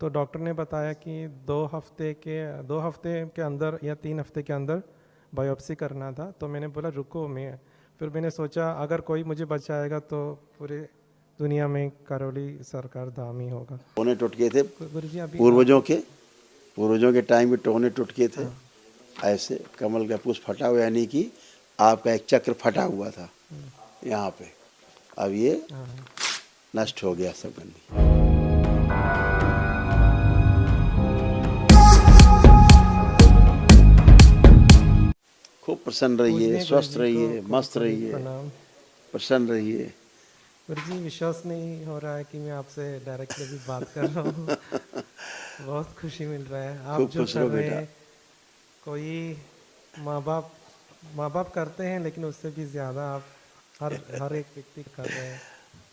तो डॉक्टर ने बताया कि 2 हफ्ते के अंदर या 3 हफ्ते के अंदर बायोप्सी करना था। तो मैंने बोला रुको, फिर मैंने सोचा अगर कोई मुझे बचाएगा तो पूरे दुनिया में करौली सरकार धाम ही होगा। टोने टुटके थे गुरुजी अभी पूर्वजों के टाइम में टोने टुटके थे। ऐसे कमल का पुष्प फटा हुआ, यानी कि आपका एक चक्र फटा हुआ था यहाँ पे। अब ये नष्ट हो गया सब गंदी। खूब प्रसन्न रहिए, स्वस्थ रहिए, मस्त रहिए, प्रसन्न रहिए। गुरुजी विश्वास नहीं हो रहा है कि मैं आपसे डायरेक्टली भी बात कर रहा हूँ। बहुत खुशी मिल रहा है। आप खूब जो खुश कर रहो रहे बेटा। हैं, कोई माँ बाप करते हैं, लेकिन उससे भी ज़्यादा आप हर एक व्यक्ति कर रहे हैं।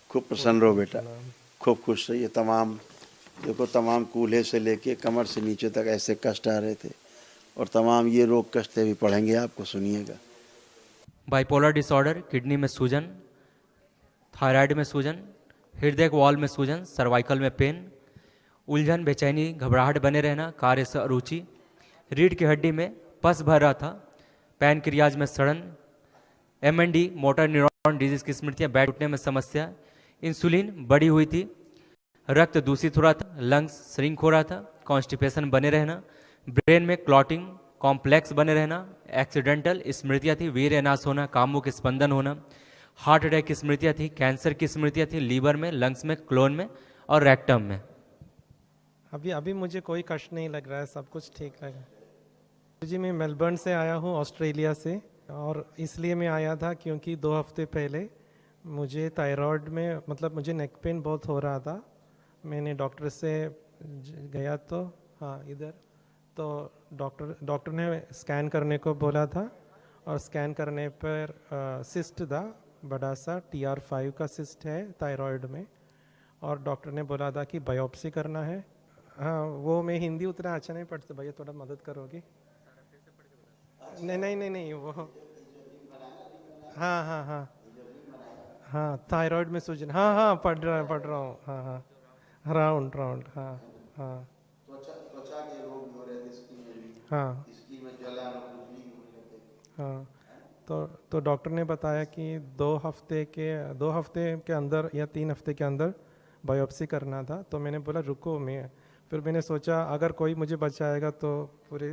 खूब प्रसन्न रहो बेटा, प्रणाम। खूब खुश रहिए। तमाम कूल्हे से लेके कमर से नीचे तक ऐसे कष्ट आ रहे थे, और तमाम ये रोग कष्ट भी पढ़ेंगे आपको, सुनिएगा। बाइपोलर डिसऑर्डर, किडनी में सूजन, थायराइड में सूजन, हृदय वॉल में सूजन, सर्वाइकल में पेन, उलझन, बेचैनी, घबराहट बने रहना, कार्य से अरुचि, रीढ़ की हड्डी में पस भर रहा था, पैनक्रियाज में सड़न, एमएनडी मोटर न्यूरॉन डिजीज की स्मृतियाँ, बैठ उठने में समस्या, इंसुलिन बढ़ी हुई थी, रक्त दूषित हो रहा था, लंग्स श्रिंक हो रहा था, कॉन्स्टिपेशन बने रहना, ब्रेन में क्लॉटिंग कॉम्प्लेक्स बने रहना, एक्सीडेंटल स्मृतियाँ थी, वीर नाश होना, कामों के स्पंदन होना, हार्ट अटैक की स्मृतियाँ थी, कैंसर की स्मृतियाँ थी, लीवर में, लंग्स में, क्लोन में और रेक्टम में। अभी मुझे कोई कष्ट नहीं लग रहा है, सब कुछ ठीक लग रहा है। जी मैं मेलबर्न से आया हूँ, ऑस्ट्रेलिया से, और इसलिए मैं आया था क्योंकि 2 हफ्ते पहले मुझे थायराइड में मुझे नेक पेन बहुत हो रहा था। मैंने डॉक्टर से गया तो इधर तो डॉक्टर ने स्कैन करने को बोला था, और स्कैन करने पर सिस्ट था, बड़ा सा TR5 का सिस्ट है थायराइड में, और डॉक्टर ने बोला था कि बायोप्सी करना है। हाँ, वो मैं हिंदी उतना अच्छा नहीं पढ़ता, भैया थोड़ा मदद करोगे? नहीं वो हाँ हाँ, थायराइड में सूजन, हाँ पढ़ रहा हूँ, हाँ राउंड हाँ हाँ त्वचा के रोग भी हो रहे थे, स्किन में भी, हाँ स्किन में जलन और खुजली भी होने लग गई। हाँ। तो डॉक्टर ने बताया कि 2 हफ्ते के अंदर या 3 हफ्ते के अंदर बायोप्सी करना था। तो मैंने बोला रुको, फिर मैंने सोचा अगर कोई मुझे बचाएगा तो पूरे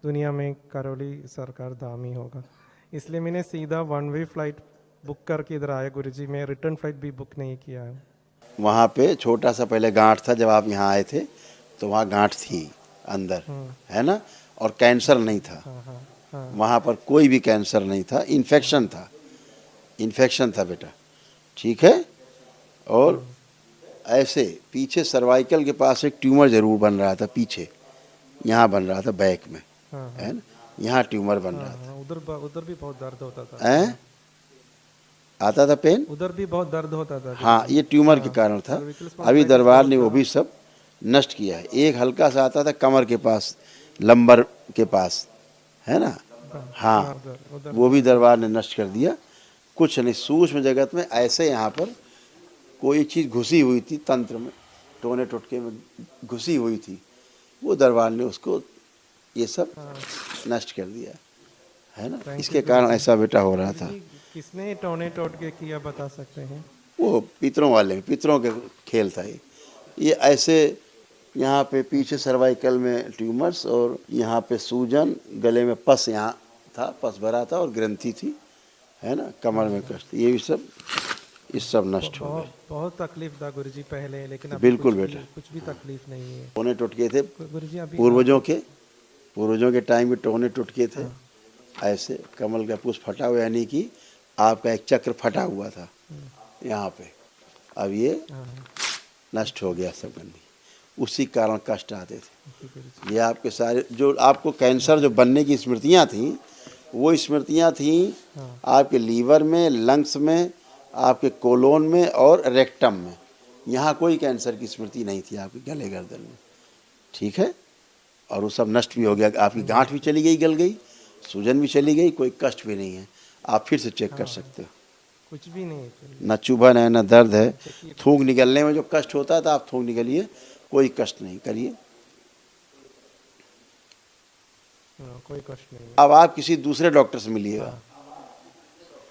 दुनिया में करौली सरकार धाम ही होगा। इसलिए मैंने सीधा 1 वे फ्लाइट बुक करके इधर आया गुरुजी। मैं रिटर्न फ्लाइट भी बुक नहीं किया है। वहाँ पे छोटा सा पहले गांठ था, जब आप यहाँ आए थे तो वहाँ गांठ थी अंदर, है ना, और कैंसर नहीं था। वहाँ पर कोई भी कैंसर नहीं था, इन्फेक्शन था बेटा, ठीक है। और ऐसे पीछे सर्वाइकल के पास एक ट्यूमर जरूर बन रहा था, पीछे यहाँ बन रहा था, बैक में, है ना, यहाँ ट्यूमर बन रहा था। उधर भी बहुत दर्द होता था। हैं? आता था पेन, उधर भी बहुत दर्द होता था। हाँ, ये ट्यूमर के कारण था। अभी दरबार ने वो भी सब नष्ट किया है। एक हल्का सा आता था कमर के पास, लंबर के पास, है ना, हाँ, वो भी दरबार ने नष्ट कर दिया। कुछ नहीं, सूक्ष्म जगत में ऐसे यहाँ पर कोई चीज़ घुसी हुई थी, तंत्र में, टोने टुटके में घुसी हुई थी, वो दरबार ने उसको ये सब नष्ट कर दिया, है ना। इसके कारण ऐसा बेटा हो रहा था। किसने टोने टोटके किया, बता सकते हैं? वो पितरों के खेल था ये ऐसे यहाँ पे पीछे सर्वाइकल में ट्यूमर्स, और यहाँ पे सूजन, गले में पस यहाँ था, पस भरा था, और ग्रंथि थी, है ना, कमर में कष्ट, ये भी सब नष्ट हो गए। बहुत तकलीफ था गुरुजी पहले, लेकिन अभी बिल्कुल बेटा, कुछ भी तकलीफ नहीं है। टोने टुटके थे गुरुजी अभी पूर्वजों के टाइम में टोने टुटके थे। ऐसे कमल का पुष्प फटा हुआ, यानी कि आपका एक चक्र फटा हुआ था यहाँ पे। अब ये नष्ट हो गया सब गंदी, उसी कारण कष्ट आते थे। ये आपके सारे जो आपको कैंसर जो बनने की स्मृतियाँ थी, वो स्मृतियाँ थी आपके लीवर में, लंग्स में, आपके कोलोन में और रेक्टम में। यहाँ कोई कैंसर की स्मृति नहीं थी आपके गले गर्दन में, ठीक है। और वो सब नष्ट भी हो गया। आपकी गांठ भी चली गई, गल गई, सूजन भी चली गई, कोई कष्ट भी नहीं है। आप फिर से चेक कर सकते हो, कुछ भी नहीं, न चुभन है, न दर्द है। थूक निकलने में जो कष्ट होता है तो आप थूक निकलिए, कोई कष्ट नहीं, करिए। कोई कष्ट नहीं। अब आप किसी दूसरे डॉक्टर से मिलिएगा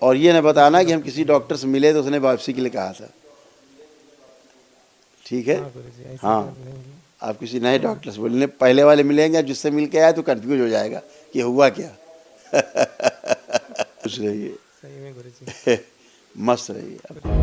और ये न बताना कि हम किसी डॉक्टर से मिले तो उसने वापसी के लिए कहा था, ठीक है? हाँ गुरुजी, ऐसे हाँ, कर लेंगे। आप किसी नए डॉक्टर से बोलने, पहले वाले मिलेंगे, आप जिससे मिल के आए तो कंफ्यूज हो जाएगा कि हुआ क्या। खुश रहिए, सही में गुरुजी। मस्त रहिए।